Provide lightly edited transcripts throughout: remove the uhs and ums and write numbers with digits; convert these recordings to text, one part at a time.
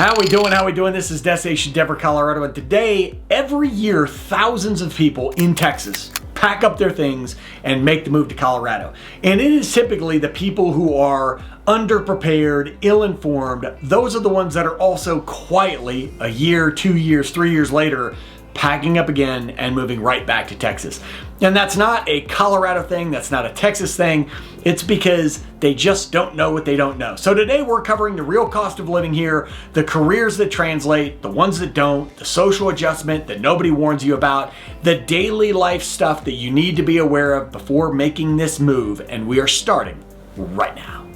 How we doing? How we doing? This is Destination Denver, Colorado, and today, every year, thousands of people in Texas pack up their things and make the move to Colorado. And it is typically the people who are underprepared, ill-informed. Those are the ones that are also quietly, a year, 2 years, 3 years later, packing up again and moving right back to Texas. And that's not a Colorado thing, that's not a Texas thing, it's because they just don't know what they don't know. So today we're covering the real cost of living here, the careers that translate, the ones that don't, the social adjustment that nobody warns you about, the daily life stuff that you need to be aware of before making this move, and we are starting right now.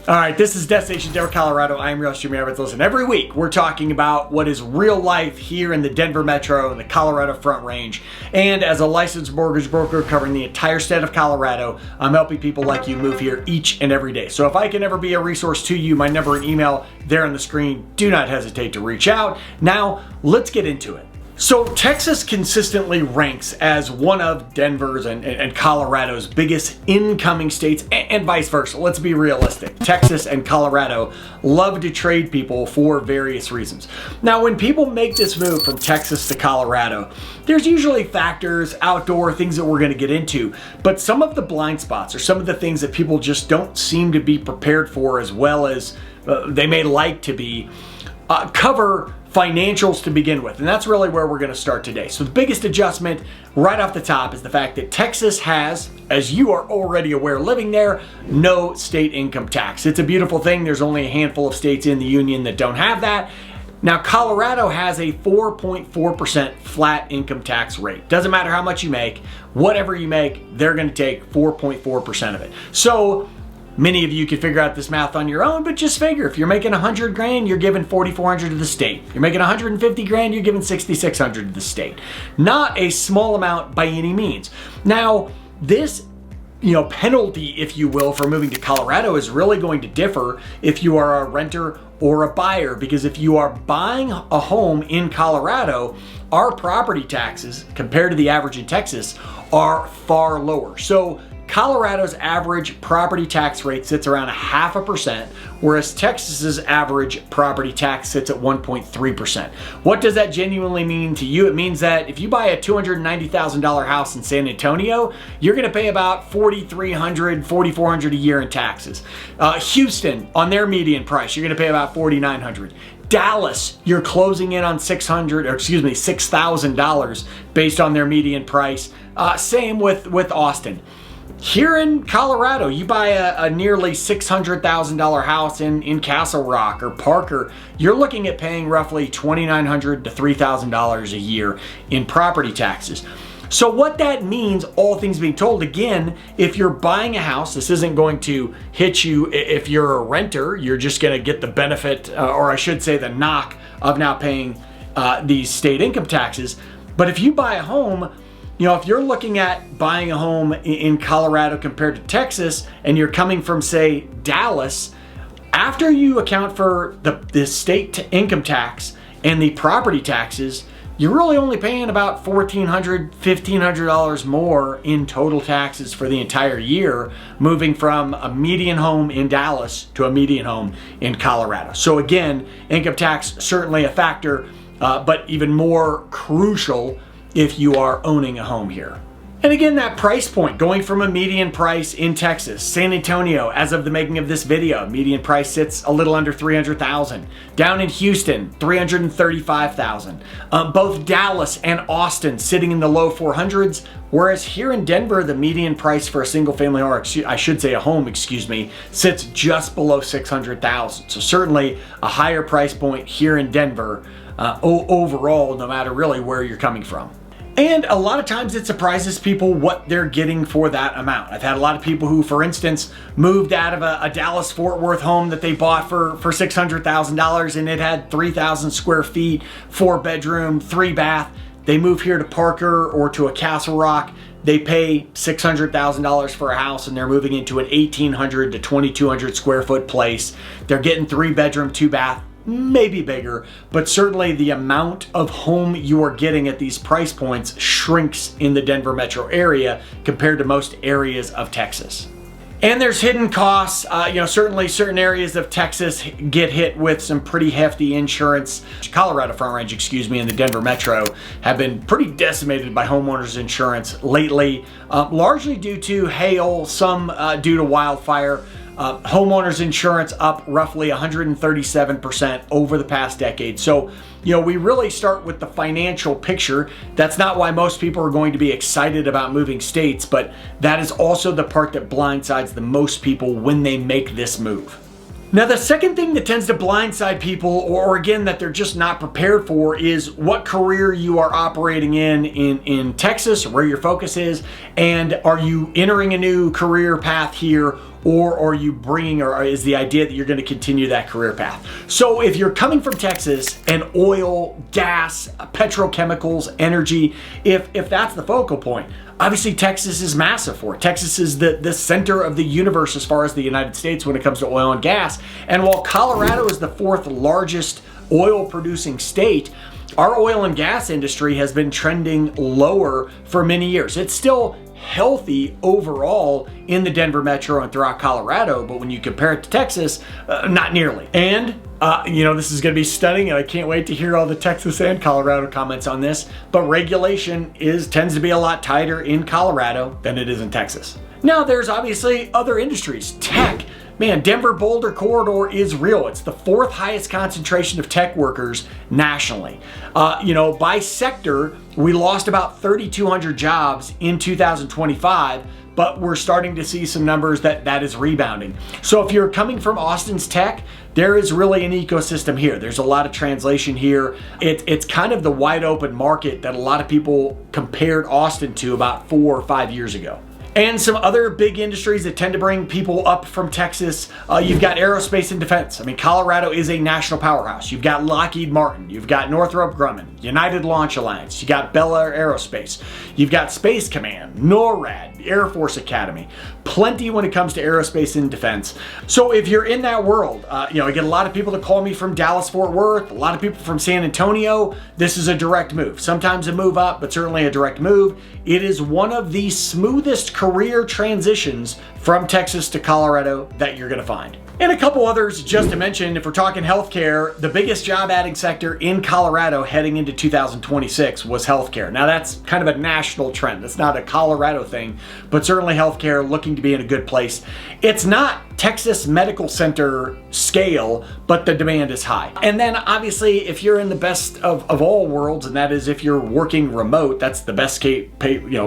All right, this is Destination Denver, Colorado. I am Reality of Relocating. Listen, every week we're talking about what is real life here in the Denver Metro and the Colorado Front Range. And as a licensed mortgage broker covering the entire state of Colorado, I'm helping people like you move here each and every day. So if I can ever be a resource to you, my number and email there on the screen, do not hesitate to reach out. Now, let's get into it. So Texas consistently ranks as one of Denver's and Colorado's biggest incoming states, and vice versa. Let's be realistic. Texas and Colorado love to trade people for various reasons. Now, when people make this move from Texas to Colorado, there's usually factors, outdoor things that we're going to get into, but some of the blind spots or some of the things that people just don't seem to be prepared for as well as they may like to be, cover financials to begin with, and that's really where we're going to start today. So the biggest adjustment right off the top is the fact that Texas has, as you are already aware living there, no state income tax. It's a beautiful thing. There's only a handful of states in the union that don't have that. Now, Colorado has a 4.4% flat income tax rate. Doesn't matter how much you make, whatever you make, they're going to take 4.4% of it. So many of you can figure out this math on your own, but just figure if you're making 100 grand, you're giving 4,400 to the state. You're making 150 grand, you're giving 6,600 to the state. Not a small amount by any means. Now, this penalty, if you will, for moving to Colorado is really going to differ if you are a renter or a buyer, because if you are buying a home in Colorado, our property taxes compared to the average in Texas are far lower. So Colorado's average property tax rate sits around 0.5%, whereas Texas's average property tax sits at 1.3%. What does that genuinely mean to you? It means that if you buy a $290,000 house in San Antonio, you're going to pay about $4,300, $4,400 a year in taxes. Houston, on their median price, you're going to pay about $4,900. Dallas, you're closing in on $6,000 based on their median price. Same with Austin. Here in Colorado, you buy a nearly $600,000 house in Castle Rock or Parker, you're looking at paying roughly $2,900 to $3,000 a year in property taxes. So what that means, all things being told, again, if you're buying a house, this isn't going to hit you if you're a renter. You're just going to get the benefit, or I should say the knock of now paying these state income taxes. But if you buy a home, if you're looking at buying a home in Colorado compared to Texas, and you're coming from, say, Dallas, after you account for the state income tax and the property taxes, you're really only paying about $1,400, $1,500 more in total taxes for the entire year, moving from a median home in Dallas to a median home in Colorado. So again, income tax certainly a factor, but even more crucial if you are owning a home here. And again, that price point, going from a median price in Texas, San Antonio, as of the making of this video, median price sits a little under $300,000. Down in Houston, $335,000. Both Dallas and Austin sitting in the low 400s, whereas here in Denver, the median price for a single family, or I should say a home, sits just below $600,000. So certainly a higher price point here in Denver overall, no matter really where you're coming from. And a lot of times it surprises people what they're getting for that amount. I've had a lot of people who, for instance, moved out of a Dallas-Fort Worth home that they bought for $600,000, and it had 3,000 square feet, 4-bedroom, 3-bath. They move here to Parker or to a Castle Rock. They pay $600,000 for a house, and they're moving into an 1,800 to 2,200 square foot place. They're getting 3-bedroom, 2-bath. maybe bigger, but certainly the amount of home you are getting at these price points shrinks in the Denver metro area compared to most areas of Texas. And there's hidden costs. Certainly certain areas of Texas get hit with some pretty hefty insurance. Colorado Front Range, and the Denver metro have been pretty decimated by homeowners insurance lately, largely due to hail, some due to wildfire. Homeowners insurance up roughly 137% over the past decade. So, we really start with the financial picture. That's not why most people are going to be excited about moving states, but that is also the part that blindsides the most people when they make this move. Now, the second thing that tends to blindside people, or again, that they're just not prepared for, is what career you are operating in Texas, where your focus is, and are you entering a new career path here, or are you bringing, or is the idea that you're going to continue that career path? So if you're coming from Texas and oil, gas, petrochemicals, energy, if that's the focal point, obviously Texas is massive for it. Texas is the center of the universe as far as the United States when it comes to oil and gas. And while Colorado is the fourth largest oil producing state, our oil and gas industry has been trending lower for many years. It's still healthy overall in the Denver metro and throughout Colorado, but when you compare it to Texas, not nearly. And this is going to be stunning, and I can't wait to hear all the Texas and Colorado comments on this, but regulation tends to be a lot tighter in Colorado than it is in Texas. Now, there's obviously other industries. Tech. Man, Denver-Boulder corridor is real. It's the fourth highest concentration of tech workers nationally. By sector, we lost about 3,200 jobs in 2025, but we're starting to see some numbers that is rebounding. So if you're coming from Austin's tech, there is really an ecosystem here. There's a lot of translation here. It's kind of the wide open market that a lot of people compared Austin to about 4 or 5 years ago. And some other big industries that tend to bring people up from Texas. You've got aerospace and defense. Colorado is a national powerhouse. You've got Lockheed Martin. You've got Northrop Grumman, United Launch Alliance. You got Bell Air Aerospace. You've got Space Command, NORAD, Air Force Academy. Plenty when it comes to aerospace and defense. So if you're in that world, I get a lot of people that call me from Dallas, Fort Worth, a lot of people from San Antonio. This is a direct move. Sometimes a move up, but certainly a direct move. It is one of the smoothest career transitions from Texas to Colorado that you're going to find. And a couple others just to mention, if we're talking healthcare, the biggest job adding sector in Colorado heading into 2026 was healthcare. Now that's kind of a national trend. That's not a Colorado thing, but certainly healthcare looking to be in a good place. It's not Texas Medical Center scale, but the demand is high. And then obviously if you're in the best of all worlds, and that is if you're working remote, that's the best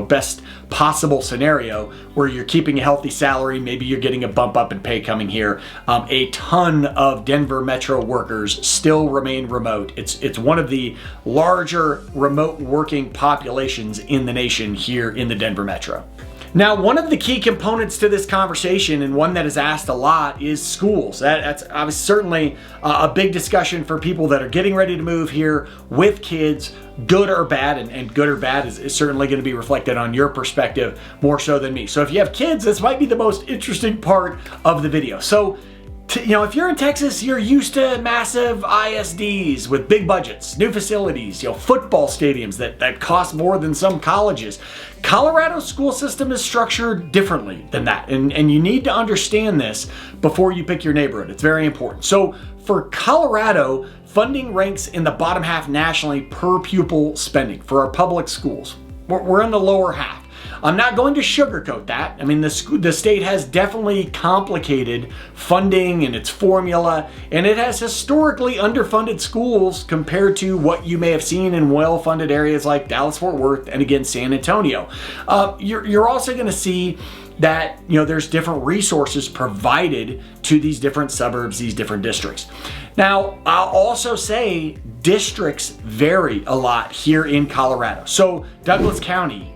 best possible scenario where you're keeping a healthy salary, maybe you're getting a bump up in pay coming here. A ton of Denver metro workers still remain remote. It's one of the larger remote working populations in the nation here in the Denver metro. Now, one of the key components to this conversation, and one that is asked a lot, is schools. That's certainly a big discussion for people that are getting ready to move here with kids, good or bad, and good or bad is certainly going to be reflected on your perspective more so than me. So if you have kids, this might be the most interesting part of the video. So if you're in Texas, you're used to massive ISDs with big budgets, new facilities, football stadiums that cost more than some colleges. Colorado's school system is structured differently than that, and you need to understand this before you pick your neighborhood. It's very important. So for Colorado, funding ranks in the bottom half nationally per pupil spending for our public schools. We're in the lower half. I'm not going to sugarcoat that. The state has definitely complicated funding and its formula, and it has historically underfunded schools compared to what you may have seen in well-funded areas like Dallas, Fort Worth, and again, San Antonio. You're also going to see that there's different resources provided to these different suburbs, these different districts. Now, I'll also say districts vary a lot here in Colorado. So Douglas County,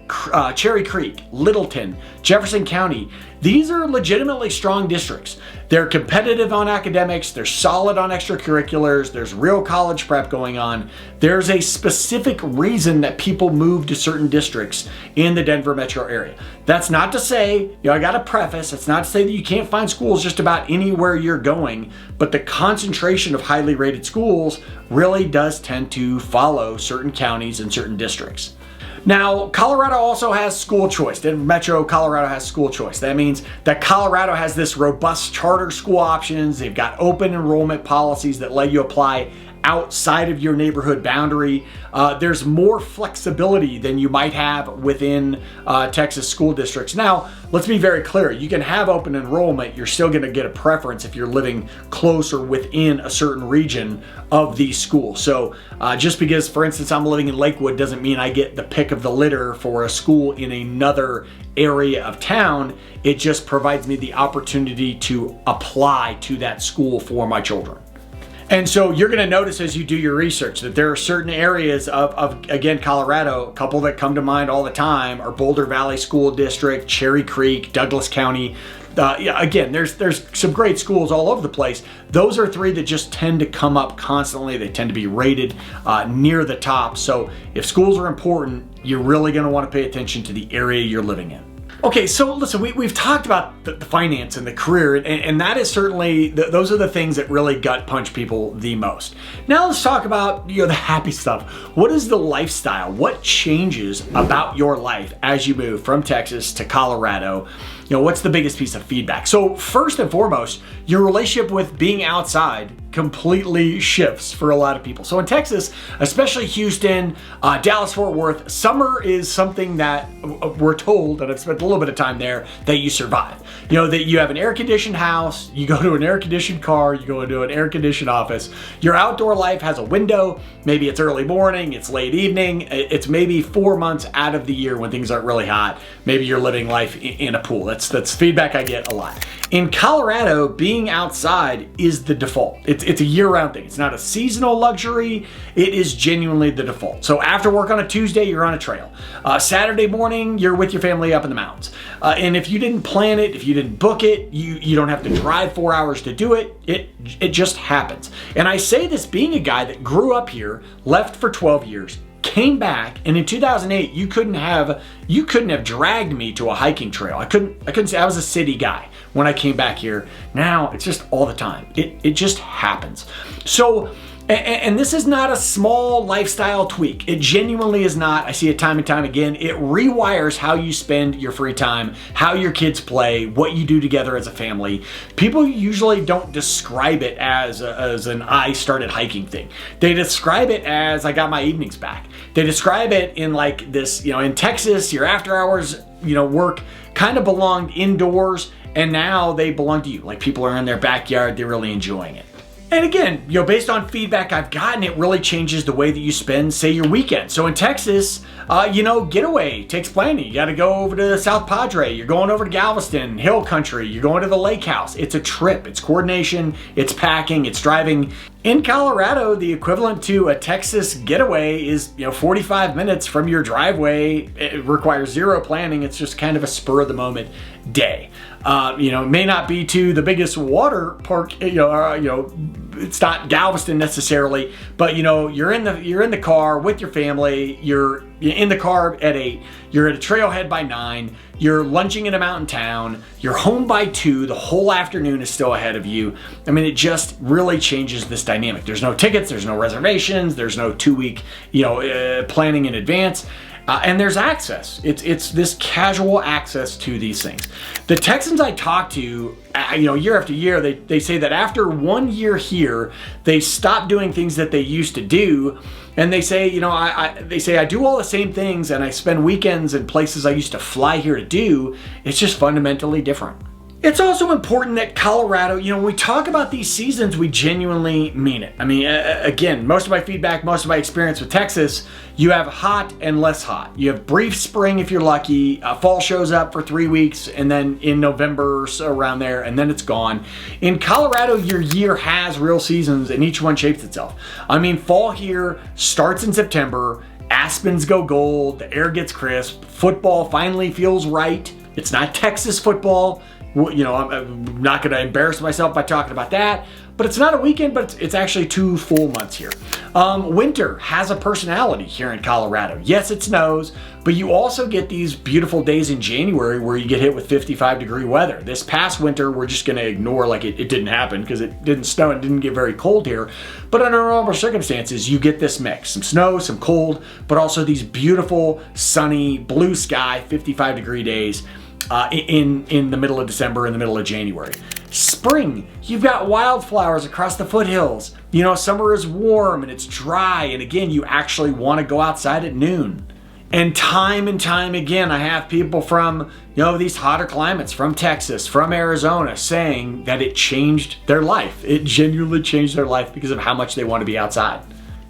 Cherry Creek, Littleton, Jefferson County. These are legitimately strong districts. They're competitive on academics, they're solid on extracurriculars, there's real college prep going on. There's a specific reason that people move to certain districts in the Denver metro area. That's not to say, I gotta preface, it's not to say that you can't find schools just about anywhere you're going, but the concentration of highly rated schools really does tend to follow certain counties and certain districts. Now, Colorado also has school choice. Denver Metro, Colorado has school choice. That means that Colorado has this robust charter school options. They've got open enrollment policies that let you apply outside of your neighborhood boundary. There's more flexibility than you might have within Texas school districts. Now, let's be very clear. You can have open enrollment. You're still going to get a preference if you're living close or within a certain region of these schools. So just because, for instance, I'm living in Lakewood doesn't mean I get the pick of the litter for a school in another area of town. It just provides me the opportunity to apply to that school for my children. And so you're going to notice as you do your research that there are certain areas of again, Colorado. A couple that come to mind all the time are Boulder Valley School District, Cherry Creek, Douglas County. Again, there's some great schools all over the place. Those are three that just tend to come up constantly. They tend to be rated near the top. So if schools are important, you're really going to want to pay attention to the area you're living in. Okay, so listen, we've talked about the finance and the career, and that is certainly, those are the things that really gut punch people the most. Now let's talk about the happy stuff. What is the lifestyle? What changes about your life as you move from Texas to Colorado? What's the biggest piece of feedback? So first and foremost, your relationship with being outside completely shifts for a lot of people. So in Texas, especially Houston, Dallas, Fort Worth, summer is something that we're told, and I've spent a little bit of time there, that you survive. That you have an air-conditioned house, you go to an air-conditioned car, you go into an air-conditioned office. Your outdoor life has a window. Maybe it's early morning, it's late evening, it's maybe 4 months out of the year when things aren't really hot. Maybe you're living life in a pool. That's feedback I get a lot. In Colorado, being outside is the default. It's a year-round thing. It's not a seasonal luxury. It is genuinely the default. So after work on a Tuesday, you're on a trail. Saturday morning, you're with your family up in the mountains. And if you didn't plan it, if you didn't book it, you don't have to drive 4 hours to do it. It just happens. And I say this being a guy that grew up here, left for 12 years, came back, and in 2008 you couldn't have dragged me to a hiking trail. I couldn't say I was a city guy when I came back here. Now it's just all the time. It just happens. So, and this is not a small lifestyle tweak. It genuinely is not. I see it time and time again. It rewires how you spend your free time, how your kids play, what you do together as a family. People usually don't describe it as an I started hiking thing. They describe it as I got my evenings back. They describe it in like this, in Texas, your after hours, work kind of belonged indoors, and now they belong to you. Like people are in their backyard, they're really enjoying it. And again, based on feedback I've gotten, it really changes the way that you spend, say, your weekend. So in Texas, getaway takes planning. You got to go over to South Padre. You're going over to Galveston, Hill Country. You're going to the lake house. It's a trip. It's coordination. It's packing. It's driving. In Colorado, the equivalent to a Texas getaway is 45 minutes from your driveway. It requires zero planning. It's just kind of a spur of the moment day. It may not be to the biggest water park, it's not Galveston necessarily, but you're in the car with your family. You're in the car at 8. You're at a trailhead by 9. You're lunching in a mountain town. You're home by 2. The whole afternoon is still ahead of you. I mean, it just really changes this dynamic. There's no tickets. There's no reservations. There's no 2-week, planning in advance. And there's access. It's this casual access to these things. The Texans I talk to, year after year, they say that after 1 year here, they stop doing things that they used to do. And they say, I do all the same things and I spend weekends in places I used to fly here to do. It's just fundamentally different. It's also important that Colorado, when we talk about these seasons, we genuinely mean it. I mean, again, most of my feedback, most of my experience with Texas, you have hot and less hot. You have brief spring if you're lucky. Fall shows up for 3 weeks, and then in November, so around there, and then it's gone. In Colorado, your year has real seasons, and each one shapes itself. I mean, fall here starts in September, Aspens go gold, the air gets crisp, football finally feels right. It's not Texas football. You know, I'm not going to embarrass myself by talking about that, but it's not a weekend, but it's actually 2 full months here. Winter has a personality here in Colorado. Yes, it snows, but you also get these beautiful days in January where you get hit with 55-degree weather. This past winter, we're just going to ignore like it didn't happen because it didn't snow and didn't get very cold here. But under normal circumstances, you get this mix. Some snow, some cold, but also these beautiful, sunny, blue sky, 55-degree days in the middle of December, in the middle of January. Spring, you've got wildflowers across the foothills. You know, summer is warm and it's dry, and again, you actually want to go outside at noon. And time again, I have people from, you know, these hotter climates, from Texas, from Arizona, saying that it changed their life. It genuinely changed their life because of how much they want to be outside.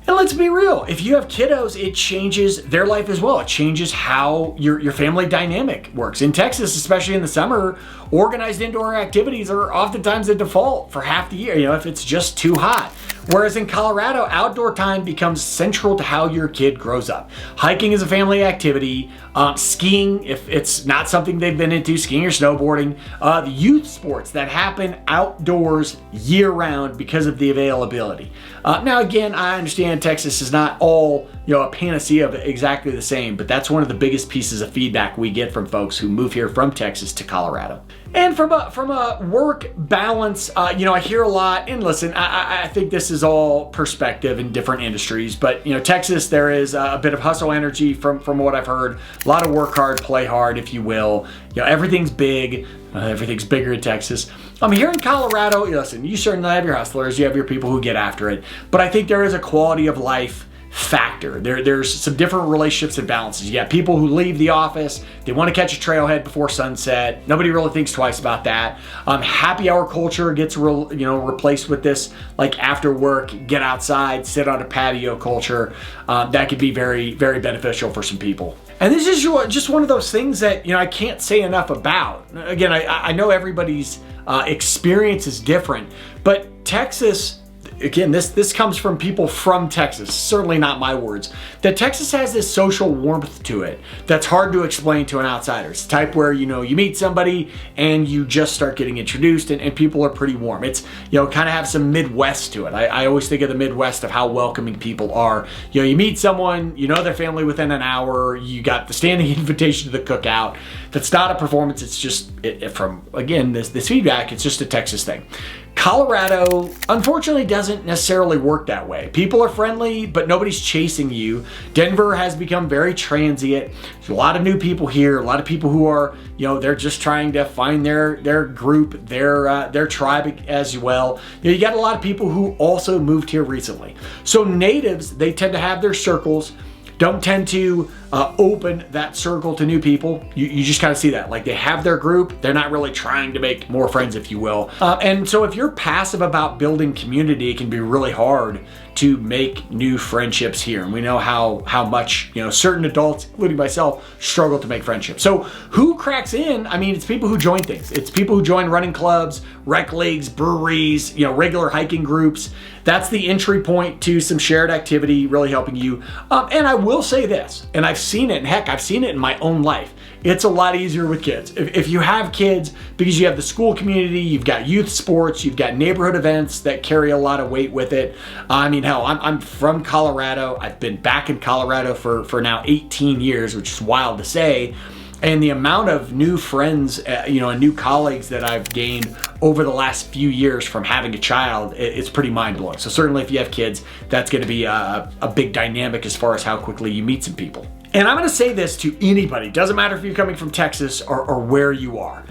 And let's be real, if you have kiddos, it changes their life as well. It changes how your family dynamic works. In Texas, especially in the summer, organized indoor activities are oftentimes the default for half the year, you know, if it's just too hot. Whereas in Colorado, outdoor time becomes central to how your kid grows up. Hiking is a family activity. Skiing, if it's not something they've been into, skiing or snowboarding. The youth sports that happen outdoors year-round because of the availability. Now again, I understand Texas is not all, you know, a panacea of exactly the same, but that's one of the biggest pieces of feedback we get from folks who move here from Texas to Colorado. And from a work balance, you know, I hear a lot, and listen, I think this is all perspective in different industries, but, you know, Texas, there is a bit of hustle energy from what I've heard, a lot of work hard, play hard, if you will. You know, everything's big, everything's bigger in Texas. Here in Colorado, listen, you certainly have your hustlers, you have your people who get after it, but I think there is a quality of life factor. There's some different relationships and balances. You got people who leave the office, they want to catch a trailhead before sunset. Nobody really thinks twice about that. Happy hour culture gets replaced with this like after work, get outside, sit on a patio culture. That could be very, very beneficial for some people. And this is just one of those things that, you know, I can't say enough about. Again, I know everybody's experience is different, but Texas, again, this comes from people from Texas, certainly not my words, that Texas has this social warmth to it that's hard to explain to an outsider. It's the type where, you know, you meet somebody and you just start getting introduced and people are pretty warm. It's, you know, kind of have some Midwest to it. I always think of the Midwest of how welcoming people are. You know, you meet someone, you know their family within an hour, you got the standing invitation to the cookout. That's not a performance, it's just, from, again, this feedback, it's just a Texas thing. Colorado, unfortunately, doesn't necessarily work that way. People are friendly, but nobody's chasing you. Denver has become very transient. There's a lot of new people here, a lot of people who are, you know, they're just trying to find their group, their tribe as well. You know, you got a lot of people who also moved here recently. So natives, they tend to have their circles, don't tend to open that circle to new people. You just kind of see that. Like, they have their group. They're not really trying to make more friends, if you will. And so if you're passive about building community, it can be really hard to make new friendships here. And we know how much, you know, certain adults, including myself, struggle to make friendships. So who cracks in? I mean, it's people who join things. It's people who join running clubs, rec leagues, breweries, you know, regular hiking groups. That's the entry point to some shared activity, really helping you. And I will say this, and I've seen it, and heck, I've seen it in my own life. It's a lot easier with kids. If you have kids, because you have the school community, you've got youth sports, you've got neighborhood events that carry a lot of weight with it. I mean, hell, I'm from Colorado. I've been back in Colorado for now 18 years, which is wild to say. And the amount of new friends, you know, and new colleagues that I've gained over the last few years from having a child, it's pretty mind-blowing. So certainly if you have kids, that's going to be a big dynamic as far as how quickly you meet some people. And I'm going to say this to anybody, doesn't matter if you're coming from Texas or where you are.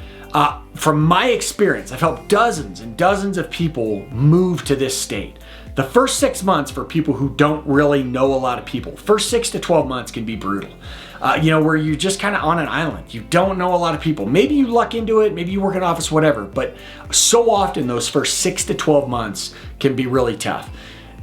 From my experience, I've helped dozens and dozens of people move to this state. The first 6 months for people who don't really know a lot of people, first 6 to 12 months can be brutal. You know, where you're just kind of on an island. You don't know a lot of people. Maybe you luck into it, maybe you work in office, whatever, but so often those first 6 to 12 months can be really tough.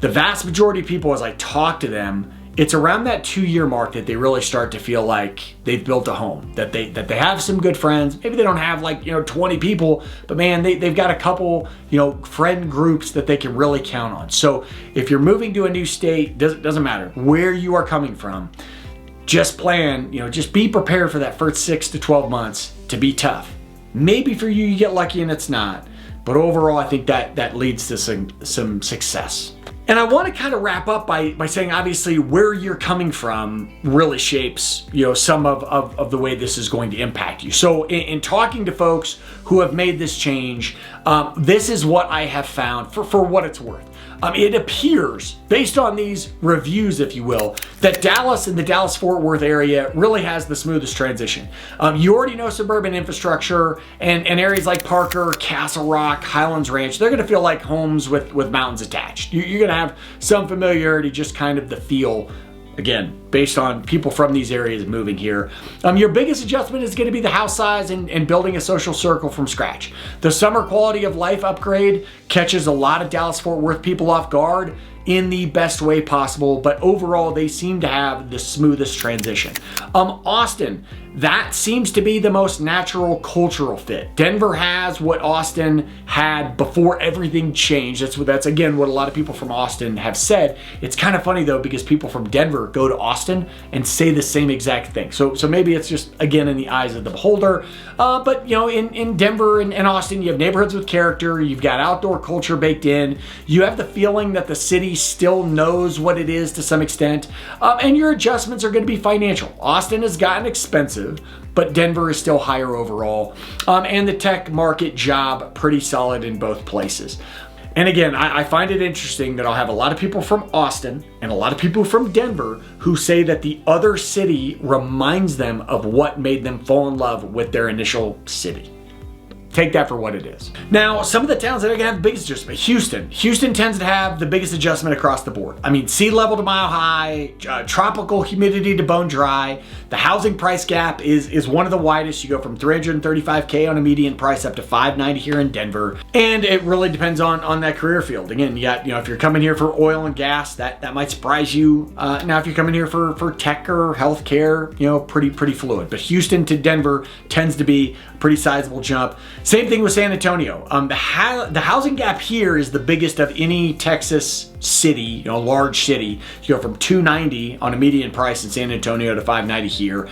The vast majority of people, as I talk to them, it's around that 2-year mark that they really start to feel like they've built a home, that they have some good friends. Maybe they don't have like, 20 people, but man, they've got a couple, friend groups that they can really count on. So if you're moving to a new state, doesn't matter where you are coming from, just plan, just be prepared for that first 6 to 12 months to be tough. Maybe for you, you get lucky and it's not, but overall, I think that leads to some success. And I want to kind of wrap up by saying, obviously, where you're coming from really shapes, some of the way this is going to impact you. So in talking to folks who have made this change, this is what I have found for what it's worth. It appears, based on these reviews, if you will, that Dallas and the Dallas-Fort Worth area really has the smoothest transition. You already know suburban infrastructure, and areas like Parker, Castle Rock, Highlands Ranch, they're going to feel like homes with mountains attached. You're going to have some familiarity, just kind of the feel, again, based on people from these areas moving here. Your biggest adjustment is going to be the house size and building a social circle from scratch. The summer quality of life upgrade catches a lot of Dallas-Fort Worth people off guard in the best way possible, but overall they seem to have the smoothest transition. Austin, that seems to be the most natural cultural fit. Denver has what Austin had before everything changed. That's again what a lot of people from Austin have said. It's kind of funny though, because people from Denver go to Austin and say the same exact thing. So maybe it's just, again, in the eyes of the beholder. But in Denver and Austin, you have neighborhoods with character, you've got outdoor culture baked in, you have the feeling that the city still knows what it is to some extent, and your adjustments are going to be financial. Austin has gotten expensive, but Denver is still higher overall, and the tech market job pretty solid in both places. And again, I find it interesting that I'll have a lot of people from Austin and a lot of people from Denver who say that the other city reminds them of what made them fall in love with their initial city. Take that for what it is. Now, some of the towns that are gonna have the biggest adjustment, Houston tends to have the biggest adjustment across the board. I mean, sea level to mile high, tropical humidity to bone dry. The housing price gap is one of the widest. You go from $335K on a median price up to $590 here in Denver. And it really depends on that career field. Again, you got, if you're coming here for oil and gas, that might surprise you. Now, if you're coming here for tech or healthcare, pretty fluid. But Houston to Denver tends to be a pretty sizable jump. Same thing with San Antonio. The housing gap here is the biggest of any Texas city, large city. You go from $290 on a median price in San Antonio to $590 here.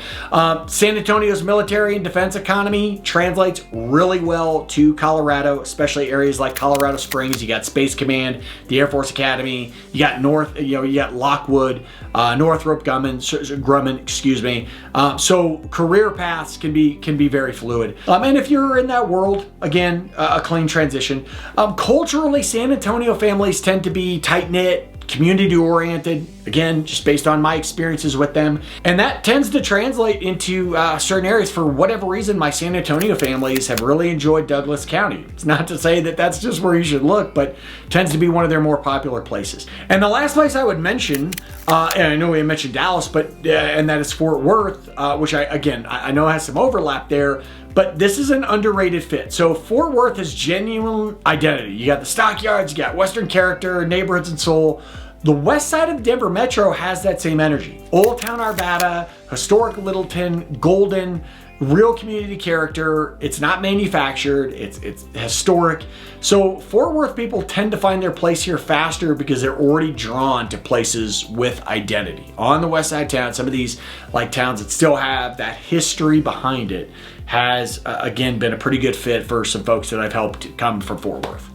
San Antonio's military and defense economy translates really well to Colorado, especially areas like Colorado Springs. You got Space Command, the Air Force Academy. You got you got Lockwood, Northrop Grumman, excuse me. So career paths can be very fluid. And if you're in that world, again, a clean transition. Culturally, San Antonio families tend to be tight-knit, community-oriented, again, just based on my experiences with them. And that tends to translate into certain areas. For whatever reason, my San Antonio families have really enjoyed Douglas County. It's not to say that that's just where you should look, but tends to be one of their more popular places. And the last place I would mention, and I know we mentioned Dallas, but and that is Fort Worth, which I know has some overlap there, but this is an underrated fit. So Fort Worth has genuine identity. You got the stockyards, you got Western character, neighborhoods and soul. The west side of the Denver Metro has that same energy. Old Town Arvada, historic Littleton, Golden, real community character. It's not manufactured, it's historic. So Fort Worth people tend to find their place here faster because they're already drawn to places with identity. On the west side of town, some of these like towns that still have that history behind it has again been a pretty good fit for some folks that I've helped come from Fort Worth.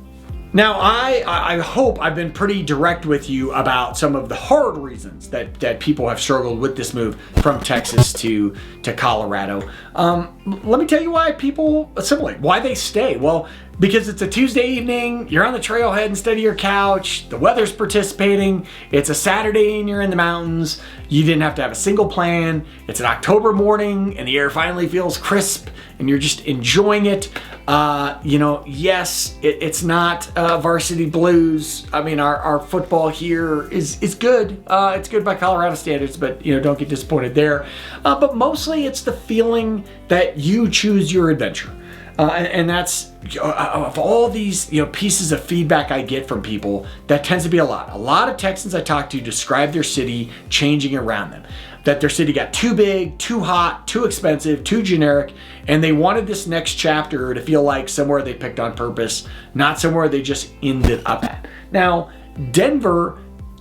Now, I hope I've been pretty direct with you about some of the hard reasons that people have struggled with this move from Texas to Colorado. Let me tell you why people assimilate, why they stay. Well, because it's a Tuesday evening, you're on the trailhead instead of your couch, the weather's participating, it's a Saturday and you're in the mountains, you didn't have to have a single plan, it's an October morning and the air finally feels crisp and you're just enjoying it. Yes, it's not varsity blues. I mean, our football here is good. It's good by Colorado standards, but don't get disappointed there. But mostly it's the feeling that you choose your adventure. And that's, of all these pieces of feedback I get from people, that tends to be a lot. A lot of Texans I talk to describe their city changing around them. That their city got too big, too hot, too expensive, too generic, and they wanted this next chapter to feel like somewhere they picked on purpose, not somewhere they just ended up at. Now, Denver,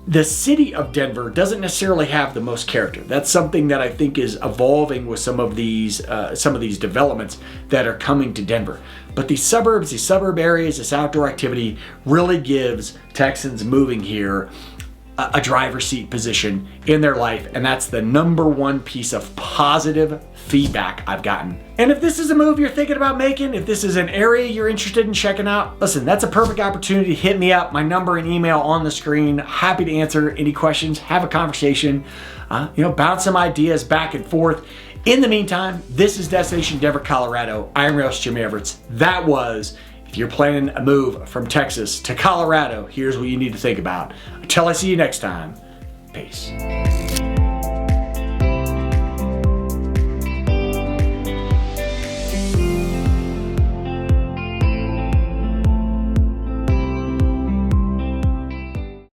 the city of Denver, doesn't necessarily have the most character. That's something that I think is evolving with some of these developments that are coming to Denver. But these suburb areas, this outdoor activity really gives Texans moving here a driver's seat position in their life, and that's the number one piece of positive feedback I've gotten. And if this is a move you're thinking about making, if this is an area you're interested in checking out, listen, that's a perfect opportunity to hit me up. My number and email on the screen. Happy to answer any questions, have a conversation, bounce some ideas back and forth. In the meantime, this is Destination Denver, Colorado. I'm your host, Jim Everetts. That was, if you're planning a move from Texas to Colorado, here's what you need to think about. Until I see you next time, peace.